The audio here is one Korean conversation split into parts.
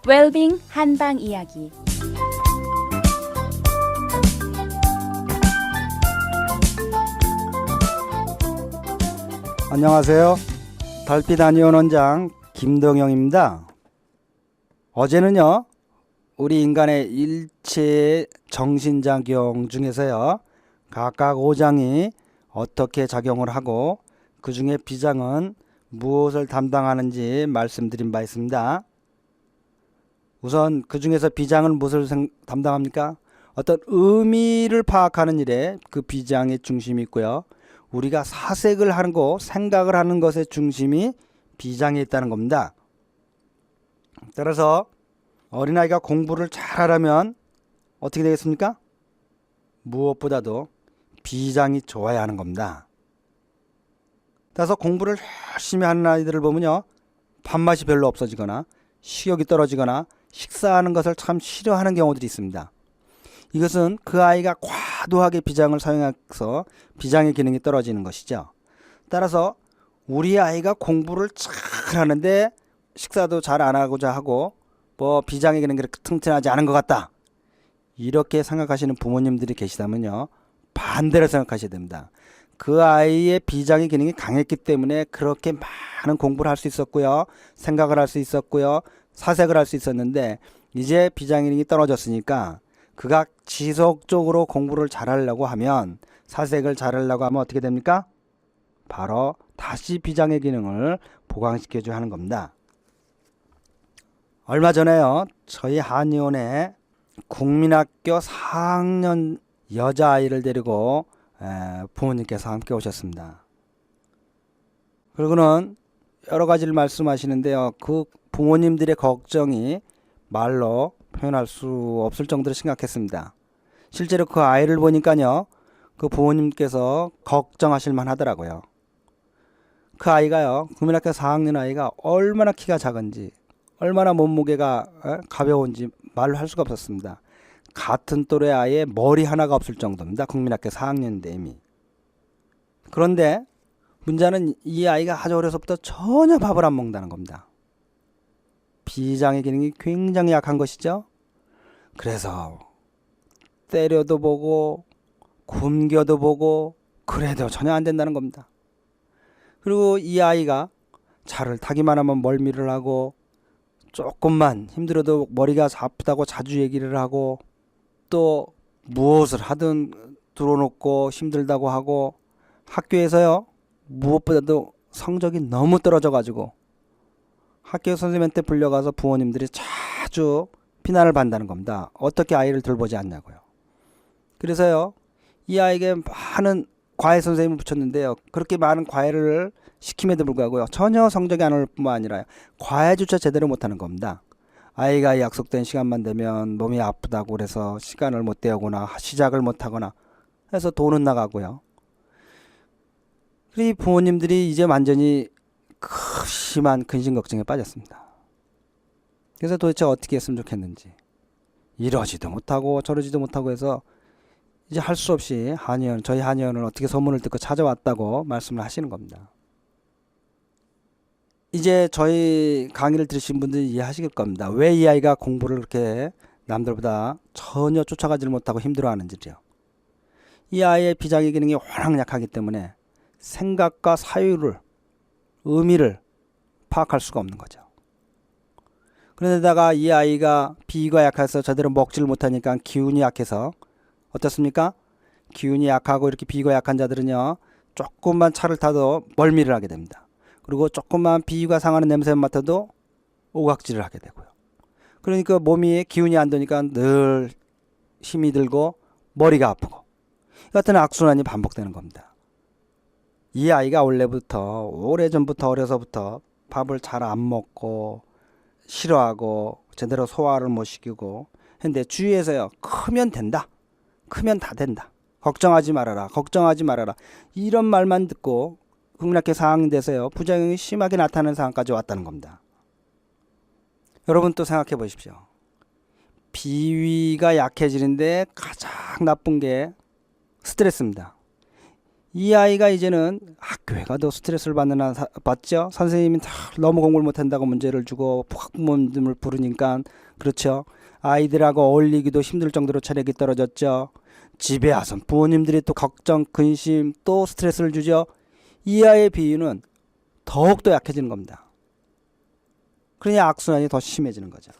웰빙 한방 이야기. 안녕하세요. 달빛 아니온 원장 김동영입니다. 어제는요, 우리 인간의 일체 정신작용 중에서요, 각각 5장이 어떻게 작용을 하고 그 중에 비장은 무엇을 담당하는지 말씀드린 바 있습니다. 우선 그 중에서 비장은 무엇을 담당합니까? 어떤 의미를 파악하는 일에 그 비장의 중심이 있고요. 우리가 사색을 하는 것, 생각을 하는 것의 중심이 비장에 있다는 겁니다. 따라서 어린아이가 공부를 잘하려면 어떻게 되겠습니까? 무엇보다도 비장이 좋아야 하는 겁니다. 따라서 공부를 열심히 하는 아이들을 보면요, 밥맛이 별로 없어지거나 식욕이 떨어지거나 식사하는 것을 참 싫어하는 경우들이 있습니다. 이것은 그 아이가 과도하게 비장을 사용해서 비장의 기능이 떨어지는 것이죠. 따라서 우리 아이가 공부를 잘 하는데 식사도 잘 안 하고자 하고 비장의 기능이 그렇게 튼튼하지 않은 것 같다, 이렇게 생각하시는 부모님들이 계시다면요, 반대로 생각하셔야 됩니다. 그 아이의 비장의 기능이 강했기 때문에 그렇게 많은 공부를 할 수 있었고요, 생각을 할 수 있었고요, 사색을 할 수 있었는데 이제 비장의 기능이 떨어졌으니까 그가 지속적으로 공부를 잘하려고 하면, 사색을 잘하려고 하면 어떻게 됩니까? 바로 다시 비장의 기능을 보강시켜줘야 하는 겁니다. 얼마 전에요, 저희 한의원에 국민학교 4학년 여자아이를 데리고 부모님께서 함께 오셨습니다. 그리고는 여러 가지를 말씀하시는데요, 그 부모님들의 걱정이 말로 표현할 수 없을 정도로 심각했습니다. 실제로 그 아이를 보니까요, 그 부모님께서 걱정하실 만하더라고요. 그 아이가요, 국민학교 4학년 아이가 얼마나 키가 작은지, 얼마나 몸무게가 가벼운지 말로 할 수가 없었습니다. 같은 또래 아이의 머리 하나가 없을 정도입니다. 국민학교 4학년인데 이미. 그런데 문제는 이 아이가 아주 어려서부터 전혀 밥을 안 먹는다는 겁니다. 비장의 기능이 굉장히 약한 것이죠. 그래서 때려도 보고 굶겨도 보고 그래도 전혀 안 된다는 겁니다. 그리고 이 아이가 차를 타기만 하면 멀미를 하고, 조금만 힘들어도 머리가 아프다고 자주 얘기를 하고, 또 무엇을 하든 들어놓고 힘들다고 하고, 학교에서요, 무엇보다도 성적이 너무 떨어져 가지고 학교 선생님한테 불려가서 부모님들이 자주 비난을 받는다는 겁니다. 어떻게 아이를 돌보지 않냐고요. 그래서요, 이 아이에게 많은 과외 선생님을 붙였는데요, 그렇게 많은 과외를 시킴에도 불구하고요, 전혀 성적이 안 오를 뿐만 아니라 과외조차 제대로 못하는 겁니다. 아이가 약속된 시간만 되면 몸이 아프다고 그래서 시간을 못 때우거나 시작을 못하거나 해서 돈은 나가고요. 이 부모님들이 이제 완전히 심한 근심 걱정에 빠졌습니다. 그래서 도대체 어떻게 했으면 좋겠는지, 이러지도 못하고 저러지도 못하고 해서 이제 할 수 없이 저희 한의원을 어떻게 소문을 듣고 찾아왔다고 말씀을 하시는 겁니다. 이제 저희 강의를 들으신 분들이 이해하실 겁니다. 왜 이 아이가 공부를 그렇게 남들보다 전혀 쫓아가지를 못하고 힘들어하는지요. 이 아이의 비장의 기능이 워낙 약하기 때문에 생각과 사유를, 의미를 파악할 수가 없는 거죠. 그런데다가 이 아이가 비위가 약해서 제대로 먹지를 못하니까 기운이 약해서 어떻습니까? 기운이 약하고 이렇게 비위가 약한 자들은요, 조금만 차를 타도 멀미를 하게 됩니다. 그리고 조금만 비위가 상하는 냄새만 맡아도 오각질을 하게 되고요. 그러니까 몸이 기운이 안 되니까 늘 힘이 들고 머리가 아프고, 이 같은 악순환이 반복되는 겁니다. 이 아이가 오래전부터 어려서부터 밥을 잘 안 먹고 싫어하고 제대로 소화를 못 시키고 했는데, 주위에서요, 크면 된다, 크면 다 된다, 걱정하지 말아라, 걱정하지 말아라, 이런 말만 듣고 국민학교 4학년 돼서요, 부작용이 심하게 나타나는 상황까지 왔다는 겁니다. 여러분 또 생각해 보십시오. 비위가 약해지는데 가장 나쁜 게 스트레스입니다. 이 아이가 이제는 학교에 가도 스트레스를 받죠. 선생님이 다 너무 공부를 못한다고 문제를 주고 학부모님을 부르니까 그렇죠. 아이들하고 어울리기도 힘들 정도로 체력이 떨어졌죠. 집에 와서 부모님들이 또 걱정, 근심, 또 스트레스를 주죠. 이 아이의 비위는 더욱더 약해지는 겁니다. 그러니 악순환이 더 심해지는 거죠.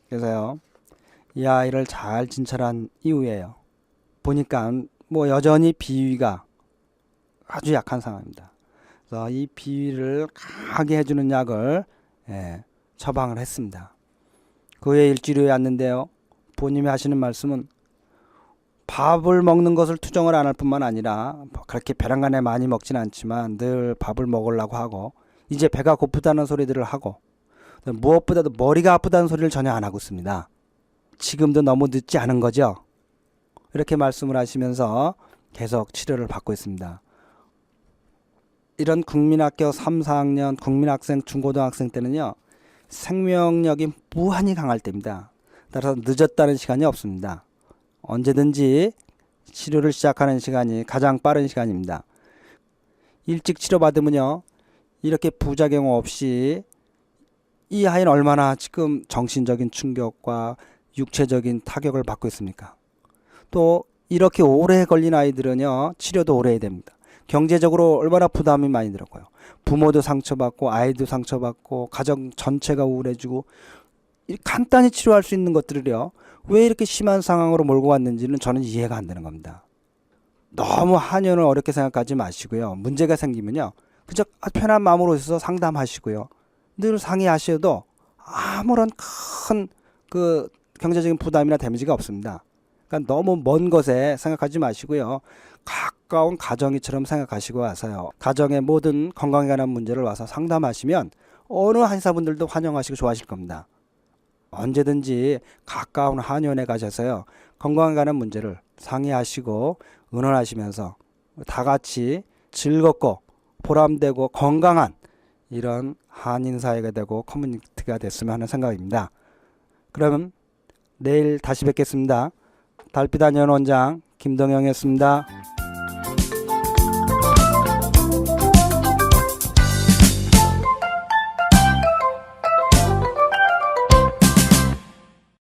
그래서요, 이 아이를 잘 진찰한 이후에요, 보니까 뭐 여전히 비위가 아주 약한 상황입니다. 그래서 이 비위를 강하게 해주는 약을 처방을 했습니다. 그 후에 일주일 후에 왔는데요, 부모님이 하시는 말씀은 밥을 먹는 것을 투정을 안 할 뿐만 아니라 그렇게 벼랑간에 많이 먹진 않지만 늘 밥을 먹으려고 하고 이제 배가 고프다는 소리들을 하고 무엇보다도 머리가 아프다는 소리를 전혀 안 하고 있습니다. 지금도 너무 늦지 않은 거죠. 이렇게 말씀을 하시면서 계속 치료를 받고 있습니다. 이런 국민학교 3, 4학년 국민학생, 중고등학생 때는요, 생명력이 무한히 강할 때입니다. 따라서 늦었다는 시간이 없습니다. 언제든지 치료를 시작하는 시간이 가장 빠른 시간입니다. 일찍 치료받으면요, 이렇게 부작용 없이 이 아이는 얼마나 지금 정신적인 충격과 육체적인 타격을 받고 있습니까? 또 이렇게 오래 걸린 아이들은요, 치료도 오래 해야 됩니다. 경제적으로 얼마나 부담이 많이 들었고요. 부모도 상처받고 아이도 상처받고 가정 전체가 우울해지고 간단히 치료할 수 있는 것들을요, 왜 이렇게 심한 상황으로 몰고 왔는지는 저는 이해가 안 되는 겁니다. 너무 한의원을 어렵게 생각하지 마시고요. 문제가 생기면요, 그저 편한 마음으로 오셔서 상담하시고요. 늘 상의하셔도 아무런 큰 경제적인 부담이나 데미지가 없습니다. 그러니까 너무 먼 것에 생각하지 마시고요. 가까운 가정이처럼 생각하시고 와서요, 가정의 모든 건강에 관한 문제를 와서 상담하시면 어느 한의사분들도 환영하시고 좋아하실 겁니다. 언제든지 가까운 한의원에 가셔서요, 건강에 관한 문제를 상의하시고 의논하시면서 다 같이 즐겁고 보람되고 건강한 이런 한인사회가 되고 커뮤니티가 됐으면 하는 생각입니다. 그러면 내일 다시 뵙겠습니다. 달빛 한의원 원장 김동영이었습니다.